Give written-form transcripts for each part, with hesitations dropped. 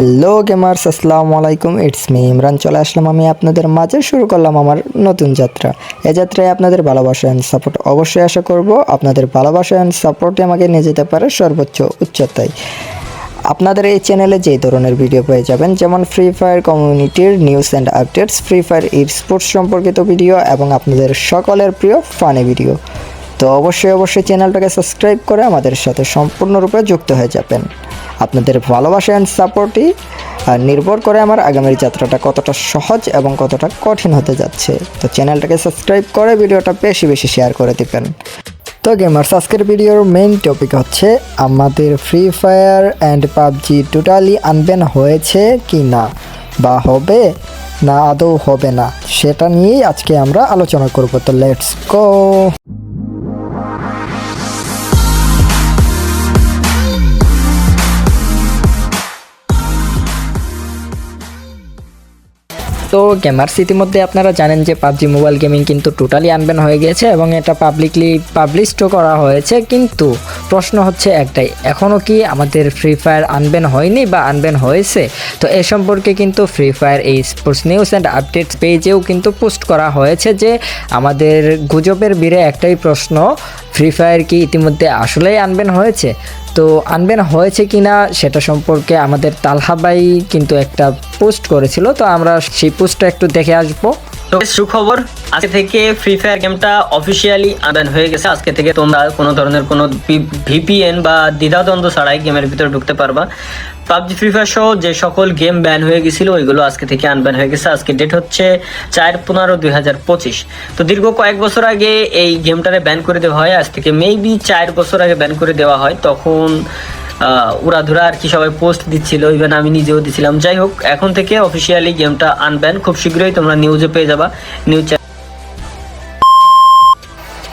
Hello gamers, আসসালামু আলাইকুম। It's me Imran. চলে আসলাম আমি আপনাদের মাঝে, শুরু করলাম আমার নতুন যাত্রা। এই যাত্রায় আপনাদের ভালোবাসা অ্যান্ড সাপোর্ট অবশ্যই আশা করব। আপনাদের ভালোবাসা অ্যান্ড সাপোর্টে আমাকে নিয়ে যেতে পারে সর্বোচ্চ উচ্চতায়। আপনাদের এই চ্যানেলে যেই ধরনের ভিডিও পেয়ে যাবেন, যেমন ফ্রি ফায়ার কমিউনিটির news and updates, free fire sports সম্পর্কিত ভিডিও এবং আপনাদের সকলের প্রিয় ফানি ভিডিও। তো অবশ্যই চ্যানেলটাকে সাবস্ক্রাইব করে আমাদের সাথে সম্পূর্ণরূপে যুক্ত হয়ে যাবেন। আপনাদের ভালোবাসা অ্যান্ড সাপোর্টই নির্ভর করে আমার আগামীর যাত্রাটা কতটা সহজ এবং কতটা কঠিন হতে যাচ্ছে। তো চ্যানেলটাকে সাবস্ক্রাইব করে ভিডিওটা বেশি শেয়ার করে দিবেন। তো গেমার্স, আজকের ভিডিওর মেইন টপিক হচ্ছে আমাদের free fire and PUBG totally unban হয়েছে কি না, বা হবে না আদৌ হবে না, সেটা নিয়েই আজকে আমরা আলোচনা করব। তো লেটস গো। তো গেমার্স, ইতিমধ্যে আপনারা জানেন যে পাবজি মোবাইল গেমিং কিন্তু টোটালি আনব্যান হয়ে গেছে এবং এটা পাবলিকলি পাবলিশও করা হয়েছে। কিন্তু প্রশ্ন হচ্ছে একটাই, এখনও কি আমাদের ফ্রি ফায়ার আনব্যান হয়নি বা আনব্যান হয়েছে? তো এ সম্পর্কে কিন্তু ফ্রি ফায়ার এই স্পোর্টস নিউজ অ্যান্ড আপডেটস পেজেও কিন্তু পোস্ট করা হয়েছে যে আমাদের গুজবের ভিড়ে একটাই প্রশ্ন, ফ্রি ফায়ার কি ইতিমধ্যে আসলেই আনব্যান হয়েছে? তো আনব্যান হয়েছে কি না সেটা সম্পর্কে আমাদের তালহা ভাই কিন্তু একটা পোস্ট করেছিল, তো আমরা সেই পোস্টটা একটু দেখে আসবো। তো সুখবর, আজকে থেকে ফ্রি ফায়ার গেমটা অফিসিয়ালি আনব্যান হয়ে গেছে। আজকে থেকে তোমরা কোনো ধরনের কোনো ভিপিএন বা দ্বিধাদ্বন্দ্ব ছাড়াই গেমের ভিতরে ঢুকতে পারবা। পাবজি ফ্রি ফায়ার সহ যে সকল গেম ব্যান হয়ে গেছিল ওইগুলো আজকে থেকে আনব্যান হয়ে গেছে। আজকে ডেট হচ্ছে 4/15/2025। তো দীর্ঘ কয়েক বছর আগে এই গেমটারে ব্যান করে দেওয়া হয়। আজ থেকে মেবি 4 বছর আগে ব্যান করে দেওয়া হয়। তখন উড়াধুরা আর কি সবাই পোস্ট দিচ্ছিল, ইভেন আমি নিজেও দিছিলাম। যাই হোক, এখন থেকে অফিসিয়ালি গেমটা আনব্যান। খুব শীঘ্রই তোমরা নিউজে পেয়ে যাবা। নিউজ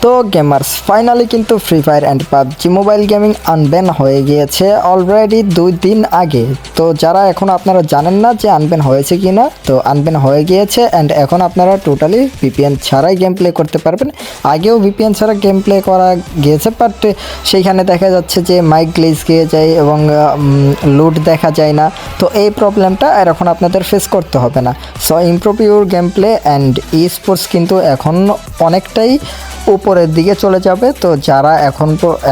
তো গেমার্স, ফাইনালি কিন্তু free fire and PUBG mobile gaming unban হয়ে গিয়েছে অলরেডি 2 দিন আগে। তো যারা এখন আপনারা জানেন না যে আনব্যান হয়েছে কি না, তো আনব্যান হয়ে গিয়েছে অ্যান্ড এখন আপনারা টোটালি ভিপিএন ছাড়াই গেম প্লে করতে পারবেন। আগেও ভিপিএন ছাড়া গেম প্লে করা গিয়েছে, বাট সেইখানে দেখা যাচ্ছে যে মাইক গ্লিচ গিয়ে যায় এবং লুট দেখা যায় না। তো এই প্রবলেমটা আর এখন আপনাদের ফেস করতে হবে না। So improve your game play and sports কিন্তু এখন অনেকটাই উপরের দিকে চলে যাবে। তো যারা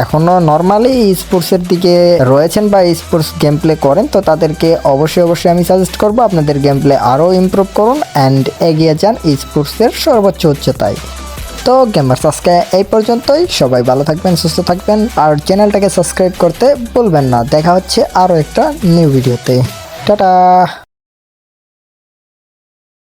এখনও নর্মালি স্পোর্টসের দিকে রয়েছেন বা স্পোর্টস গেম প্লে করেন, তো তাদেরকে অবশ্যই আমি সাজেস্ট করবো আপনাদের গেম প্লে আরও ইমপ্রুভ করুন অ্যান্ড এগিয়ে যান স্পোর্টসের সর্বোচ্চ উচ্চতায়। তো গেমার্স, আজকে এই পর্যন্তই। সবাই ভালো থাকবেন, সুস্থ থাকবেন আর চ্যানেলটাকে সাবস্ক্রাইব করতে ভুলবেন না। দেখা হচ্ছে আরও একটা নিউ ভিডিওতে। টাটা।